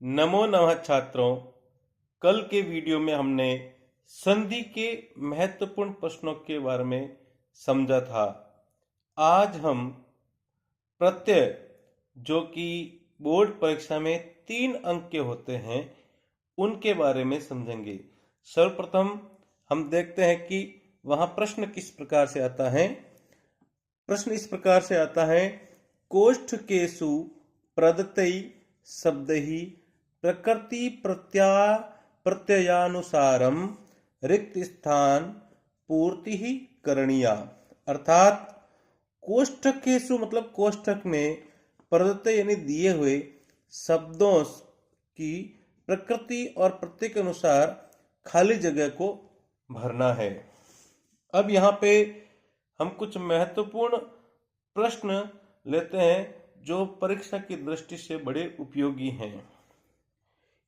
नमो नमः छात्रों। कल के वीडियो में हमने संधि के महत्वपूर्ण प्रश्नों के बारे में समझा था। आज हम प्रत्यय, जो कि बोर्ड परीक्षा में 3 अंक के होते हैं, उनके बारे में समझेंगे। सर्वप्रथम हम देखते हैं कि वहां प्रश्न किस प्रकार से आता है। प्रश्न इस प्रकार से आता है, कोष्ठकेषु प्रदत्तैः शब्दैः प्रकृति प्रत्ययानुसारम रिक्त स्थान पूर्ति ही करणीया। अर्थात कोष्ठकेषु मतलब कोष्ठक में प्रदत्त यानी दिए हुए शब्दों की प्रकृति और प्रत्यय के अनुसार खाली जगह को भरना है। अब यहाँ पे हम कुछ महत्वपूर्ण प्रश्न लेते हैं जो परीक्षा की दृष्टि से बड़े उपयोगी हैं।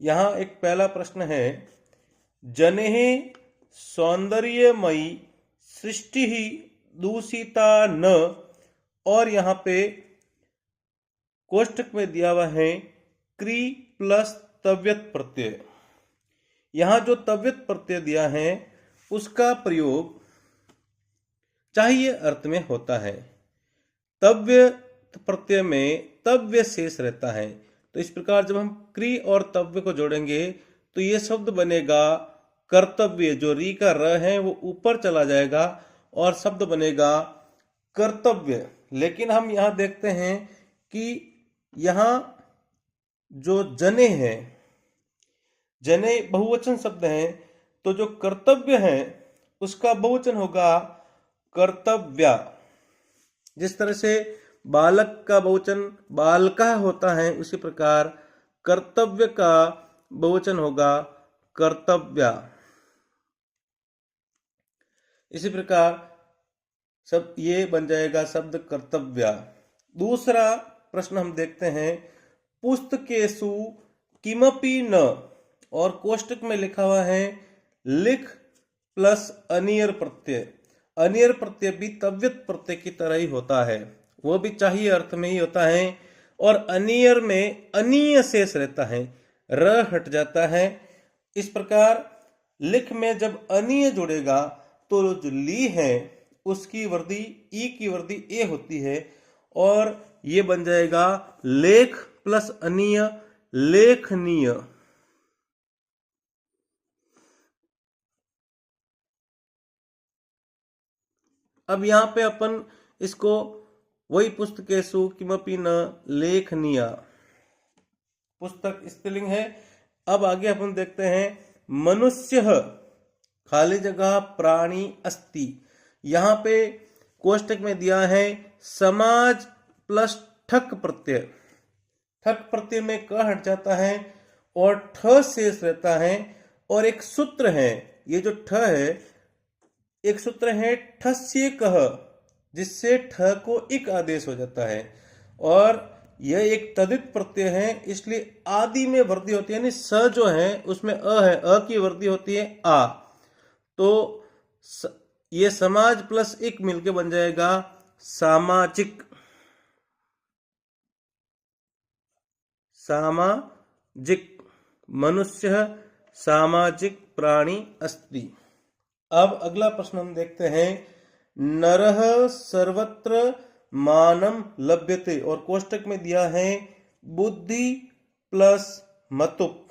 यहाँ एक पहला प्रश्न है, जनेः सौंदर्यमयी सृष्टि ही दूषिता न, और यहाँ पे कोष्ठक में दिया हुआ है क्री प्लस तव्यत प्रत्यय। यहाँ जो तव्यत प्रत्यय दिया है उसका प्रयोग चाहिए अर्थ में होता है। तव्य प्रत्यय में तव्य शेष रहता है, तो इस प्रकार जब हम क्री और तव्य को जोड़ेंगे तो ये शब्द बनेगा कर्तव्य। जो री का र है वो ऊपर चला जाएगा और शब्द बनेगा कर्तव्य। लेकिन हम यहाँ देखते हैं कि यहाँ जो जने हैं, जने बहुवचन शब्द हैं, तो जो कर्तव्य है उसका बहुवचन होगा कर्तव्या। जिस तरह से बालक का बहुवचन बालका होता है, उसी प्रकार कर्तव्य का बहुवचन होगा कर्तव्या। इसी प्रकार सब ये बन जाएगा शब्द कर्तव्या। दूसरा प्रश्न हम देखते हैं, पुस्तकेषु किमपि न, और कोष्टक में लिखा हुआ है लिख प्लस अनियर प्रत्यय। अनियर प्रत्यय भी तव्यत प्रत्यय की तरह ही होता है, वो भी चाहिए अर्थ में ही होता है, और अनियर में अनीय शेष रहता है, र हट जाता है। इस प्रकार लिख में जब अनीय जुड़ेगा तो जो ली है उसकी वृद्धि ई की वृद्धि ए होती है, और ये बन जाएगा लेख प्लस अनीय लेखनीय। अब यहाँ पे अपन इसको वही पुस्तकेषु किमपि न लेखनीय, पुस्तक स्त्रीलिंग है। अब आगे अपन देखते हैं, मनुष्य खाली जगह प्राणी अस्ति। यहाँ पे कोष्टक में दिया है समाज प्लस ठक प्रत्यय। ठक प्रत्यय में क हट जाता है और ठ शेष रहता है, और एक सूत्र है, ये जो ठ है एक सूत्र है ठस्य कह, जिससे ठ को इक आदेश हो जाता है, और यह एक तदित प्रत्यय है, इसलिए आदि में वृद्धि होती है, यानी स जो है उसमें अ है, अ की वृद्धि होती है आ। तो ये समाज प्लस इक मिलके बन जाएगा सामाजिक। सामाजिक, मनुष्य सामाजिक प्राणी अस्ति। अब अगला प्रश्न हम देखते हैं, नरः सर्वत्र मानम लभ्यते, और कोष्टक में दिया है बुद्धि प्लस मतुप।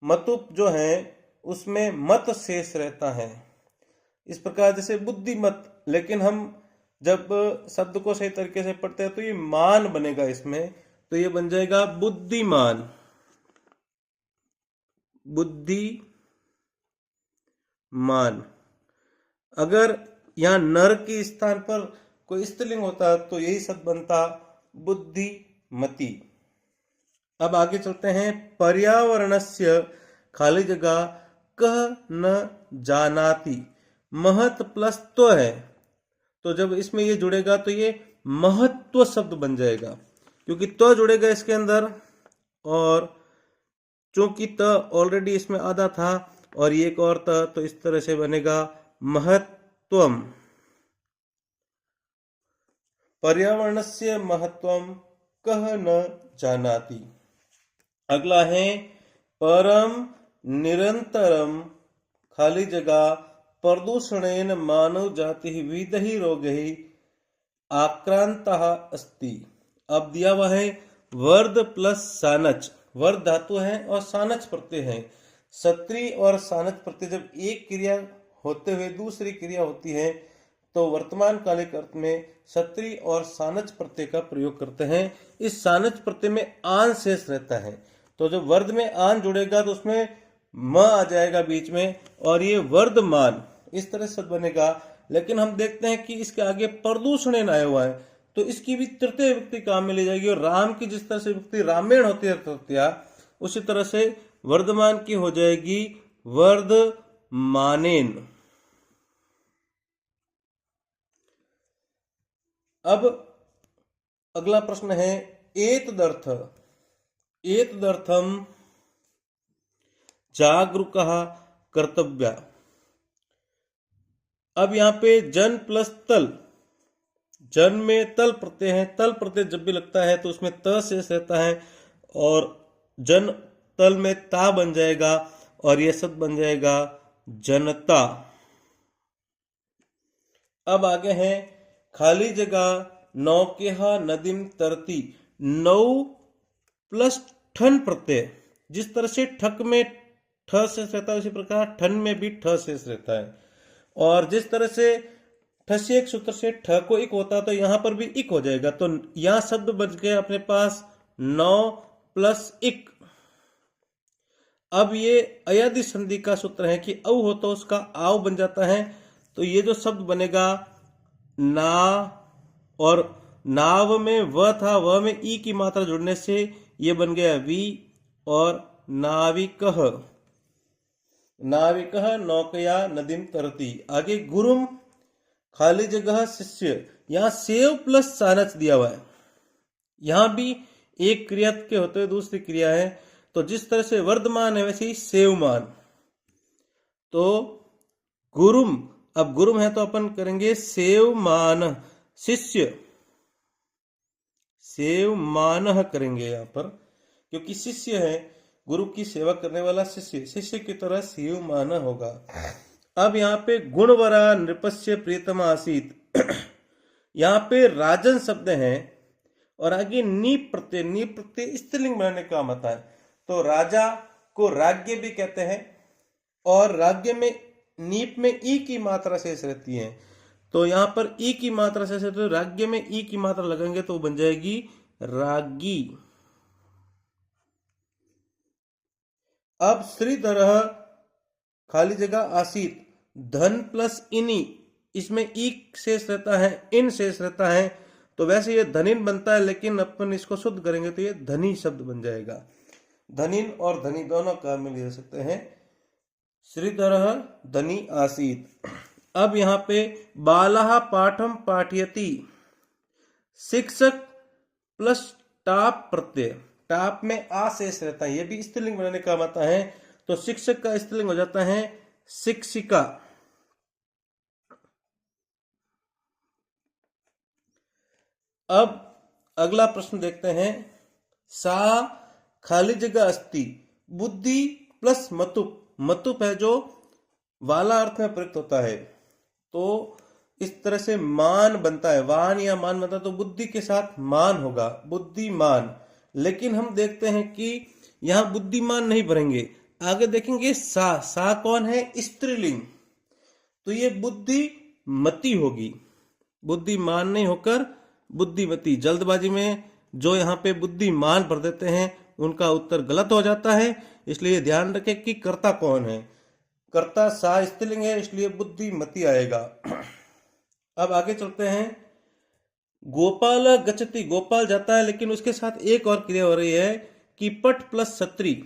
मतुप जो है उसमें मत शेष रहता है। इस प्रकार जैसे बुद्धिमत, लेकिन हम जब शब्द को सही तरीके से पढ़ते हैं तो ये मान बनेगा इसमें, तो ये बन जाएगा बुद्धिमान। बुद्धिमान। अगर यहाँ नर के स्थान पर कोई स्त्रीलिंग होता तो यही शब्द बनता बुद्धिमती। अब आगे चलते हैं, पर्यावरणस्य खाली जगह कह न जानाति। महत प्लस तो है, तो जब इसमें ये जुड़ेगा तो ये महत्व शब्द बन जाएगा, क्योंकि तो जुड़ेगा इसके अंदर, और चूंकि त ऑलरेडी इसमें आधा था और ये एक और त, तो इस तरह से बनेगा महत्वम। पर्यावरणस्य महत्वम कह न जानाति। अगला है परम निरंतरम खाली जगह प्रदूषणेन मानव जाति विविधि रोगैः आक्रांतः अस्ति। अब दिया हुआ है वर्द प्लस सानच, वर्द धातु है और सानच प्रत्यय है। सत्री और सानच प्रत्यय जब एक क्रिया होते हुए दूसरी क्रिया होती है तो वर्तमान कालिक अर्थ में सत्री और सानच प्रत्यय का प्रयोग करते हैं। इस सानच प्रत्यय में आन शेष रहता है, तो जब वर्द में आन जुड़ेगा तो उसमें म आ जाएगा बीच में और ये वर्धमान इस तरह से बनेगा। लेकिन हम देखते हैं कि इसके आगे प्रदूषण आया हुआ है तो इसकी भी तृतीय विभक्ति काम में ली जाएगी और राम की जिस तरह से विभक्ति रामेण होती है तृतीया, उसी तरह से वर्धमान की हो जाएगी वर्धमानेन। अब अगला प्रश्न है एतदर्थ, एतदर्थम जागरूकः कर्तव्य। अब यहाँ पे जन प्लस तल, जन में तल प्रत्यय है, तल प्रत्यय जब भी लगता है तो उसमें त शेष रहता है और जन तल में ता बन जाएगा और यह शब्द बन जाएगा जनता। अब आगे है खाली जगह नौकेहा नदीम तरती, नौ प्लस ठन प्रत्यय, जिस तरह से ठक में ठ शेष रहता है उसी प्रकार ठन में भी ठ शेष रहता है और जिस तरह से ठ से एक सूत्र से ठ को इक होता है तो यहां पर भी इक हो जाएगा। तो यहां शब्द बच गए अपने पास नौ प्लस इक। अब ये अयादि संधि का सूत्र है कि औ हो तो उसका आव बन जाता है, तो ये जो शब्द बनेगा ना और नाव में व था, व में ई की मात्रा जुड़ने से ये बन गया वी और नाविकः, नाविकः नौकया नदीम तरती। आगे गुरुम खाली जगह शिष्य, यहां सेव प्लस सानच दिया हुआ है, यहां भी एक क्रिया के होते हुए दूसरी क्रिया है, तो जिस तरह से वर्धमान है वैसे ही सेवमान। तो गुरुम, अब गुरुम है तो अपन करेंगे सेवमान, शिष्य सेवमान करेंगे यहां पर, क्योंकि शिष्य है गुरु की सेवा करने वाला शिष्य, शिष्य की तरह सेवमान होगा। अब यहाँ पे गुणवरा नृपस्य प्रियतम आसीत, यहाँ पे राजन शब्द है और आगे नीप प्रत्यय, नीप प्रत्यय स्त्रीलिंग बनाने का मत है, तो राजा को राज्ञ भी कहते हैं और राज्ञ में नीप में ई की मात्रा शेष रहती है, तो यहाँ पर ई की मात्रा शेष रहती है, तो राज्ञ में ई की मात्रा लगेंगे तो बन जाएगी रागी। अब श्रीधरः खाली जगह आसीत, धन प्लस इनी, इसमें ई शेष रहता है, इन शेष रहता है, तो वैसे ये धनिन बनता है लेकिन अपन इसको शुद्ध करेंगे तो ये धनी शब्द बन जाएगा। धनिन और धनी दोनों काम में ले सकते हैं। श्रीधरः धनी आसीत। अब यहाँ पे बालः पाठम पाठयति, शिक्षक प्लस टाप प्रत्यय, टाप में आ शेष रहता है, ये भी स्त्रीलिंग बनाने का आता है, तो शिक्षक का स्त्रीलिंग हो जाता है शिक्षिका। अब अगला प्रश्न देखते हैं, सा खाली जगह अस्ति, बुद्धि प्लस मतुप, मतुप है जो वाला अर्थ में प्रयुक्त होता है, तो इस तरह से मान बनता है, वान या मान बनता है, तो बुद्धि के साथ मान होगा, बुद्धिमान। लेकिन हम देखते हैं कि यहां बुद्धिमान नहीं भरेंगे, आगे देखेंगे सा कौन है, स्त्रीलिंग, तो ये बुद्धिमती होगी, बुद्धिमान नहीं होकर बुद्धिमती। जल्दबाजी में जो यहाँ पे बुद्धिमान भर देते हैं उनका उत्तर गलत हो जाता है, इसलिए ध्यान रखें कि कर्ता कौन है, कर्ता सा स्त्रीलिंग है इसलिए बुद्धिमती आएगा। अब आगे चलते हैं, गोपाल गच्छति, गोपाल जाता है लेकिन उसके साथ एक और क्रिया हो रही है कि पट प्लस सत्री,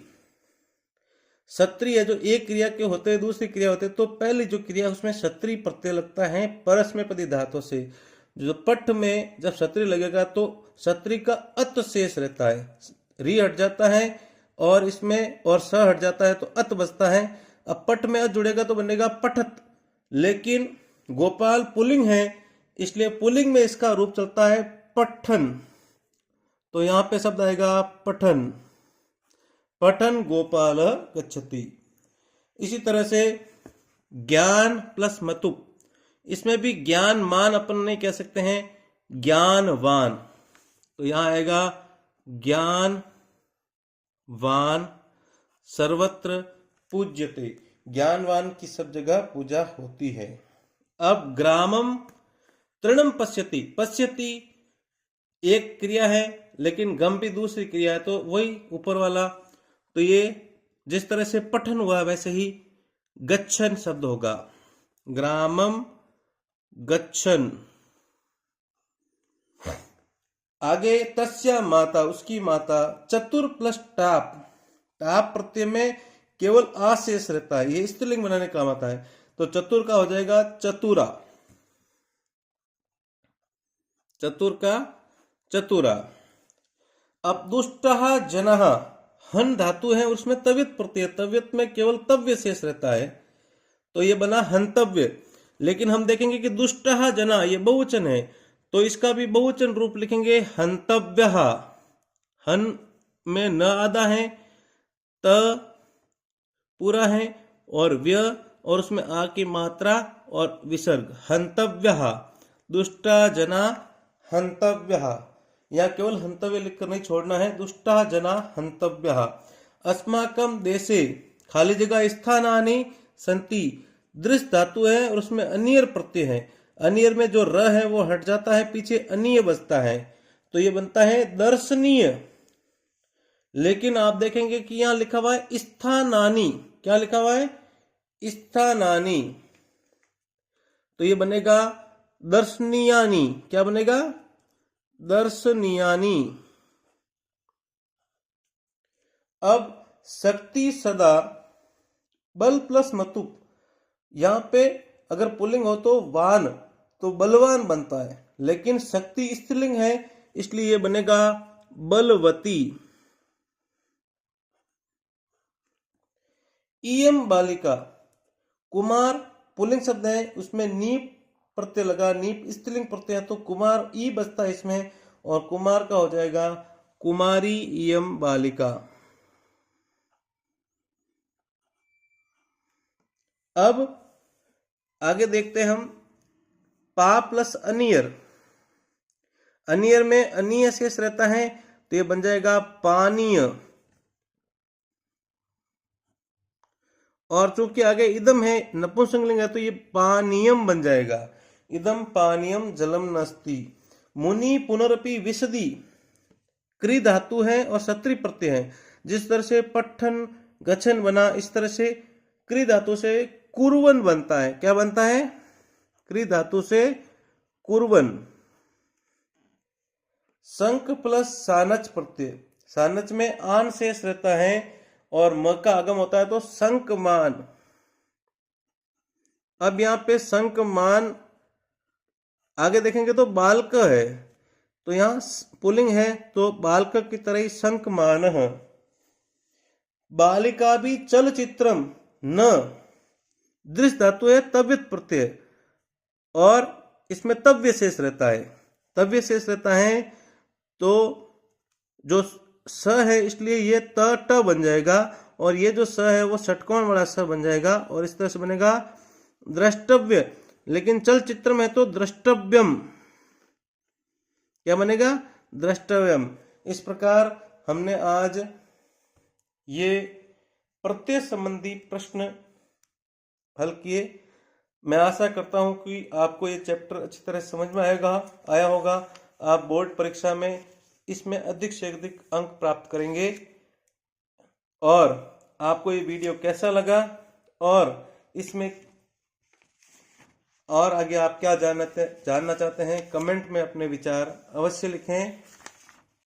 सत्री है जो एक क्रिया के होते हैं दूसरी क्रिया होते हैं, तो पहली जो क्रिया उसमें सत्री प्रत्यय लगता है परस्मैपदी धातु से, जो पट में जब सत्री लगेगा तो सत्री का अत शेष रहता है, री हट जाता है और इसमें और स हट जाता है तो अत बचता है। अब पट में अत जुड़ेगा तो बनेगा पठत, लेकिन गोपाल पुल्लिंग है इसलिए पुल्लिंग में इसका रूप चलता है पठन, तो यहां पे शब्द आएगा पठन। पठन गोपाल गच्छति। इसी तरह से ज्ञान प्लस मतुप, इसमें भी ज्ञान मान अपन नहीं कह सकते हैं, ज्ञानवान। तो यहां आएगा ज्ञानवान सर्वत्र पूज्यते, ज्ञानवान की सब जगह पूजा होती है। अब ग्रामम तृणम पश्यति, पश्यति एक क्रिया है लेकिन गम भी दूसरी क्रिया है, तो वही ऊपर वाला। तो ये जिस तरह से पठन हुआ वैसे ही गच्छन शब्द होगा, ग्रामम गच्छन। आगे तस्या माता, उसकी माता, चतुर प्लस टाप, टाप प्रत्यय में केवल आ शेष रहता है, ये स्त्रीलिंग बनाने काम आता है। तो चतुर का हो जाएगा चतुरा, चतुर का चतुरा। अब दुष्टः जनः, हन धातु है उसमें तव्यत प्रत्यय, तव्यत में केवल तव्य शेष रहता है, तो ये बना हंतव्य। लेकिन हम देखेंगे कि दुष्टः जना ये बहुवचन है, तो इसका भी बहुवचन रूप लिखेंगे हंतव्यः। हन में न आधा है, त पूरा है और व्य और उसमें आ की मात्रा और विसर्ग, हंतव्यः, दुष्टा जना हंतव्यः। या केवल हंतव्य लिखकर नहीं छोड़ना है, दुष्टा जना हंतव्यः। अस्माकम देशे खाली जगह स्थानानि संति, दृश धातु है और उसमें अनियर प्रत्यय है, अनियर में जो र है वो हट जाता है, पीछे अनिय बचता है, तो ये बनता है दर्शनीय। लेकिन आप देखेंगे कि यहां लिखा हुआ है स्थानानि, क्या लिखा हुआ है, स्थानानि, तो ये बनेगा दर्शनीयानि, क्या बनेगा, दर्शनीयानि। अब शक्ति सदा बल प्लस मतुप, यहां पे अगर पुल्लिंग हो तो वान, तो बलवान बनता है, लेकिन शक्ति स्त्रीलिंग है इसलिए ये बनेगा बलवती। इयम बालिका, कुमार पुल्लिंग शब्द है, उसमें नीप प्रत्यय लगा, नीप स्त्रीलिंग प्रत्यय है, तो कुमार ई बचता है इसमें, और कुमार का हो जाएगा कुमारी इयम बालिका। अब आगे देखते हैं हम पा प्लस अनियर, अनियर में अनिय शेष रहता है, तो ये बन जाएगा पानीय। और चूंकि आगे इदम है, नपुंसकलिंग है, तो ये पानीयम बन जाएगा, इदम पानीयम जलम नस्ति। मुनि पुनरपि विशदी, क्री धातु है और सत्री प्रत्यय है, जिस तरह से पठन गच्छन बना, इस तरह से क्री धातु से कुर्वन बनता है, क्या बनता है, क्री धातु से कुर्वन। संक प्लस सानच प्रत्यय, सानच में आन शेष रहता है और म का आगम होता है, तो संकमान। अब यहां पे संकमान आगे देखेंगे तो बालक है, तो यहां पुल्लिंग है तो बालक की तरह ही संकमान है। बालिका भी चलचित्रम, न दृश्य धातु है तव्यत प्रत्यय और इसमें तव्य शेष रहता है, तव्य शेष रहता है, तो जो स है इसलिए ये त ट बन जाएगा, और ये जो स है वो षटकोण वाला स बन जाएगा, और इस तरह से बनेगा द्रष्टव्य। लेकिन चलचित्र में तो द्रष्टव्यम, क्या बनेगा, द्रष्टव्यम। इस प्रकार हमने आज ये प्रत्यय संबंधी प्रश्न हल किए। मैं आशा करता हूं कि आपको ये चैप्टर अच्छी तरह समझ में आया होगा। आप बोर्ड परीक्षा में इसमें अधिक से अधिक अंक प्राप्त करेंगे। और आपको ये वीडियो कैसा लगा और इसमें और आगे आप क्या जानना चाहते हैं, कमेंट में अपने विचार अवश्य लिखें।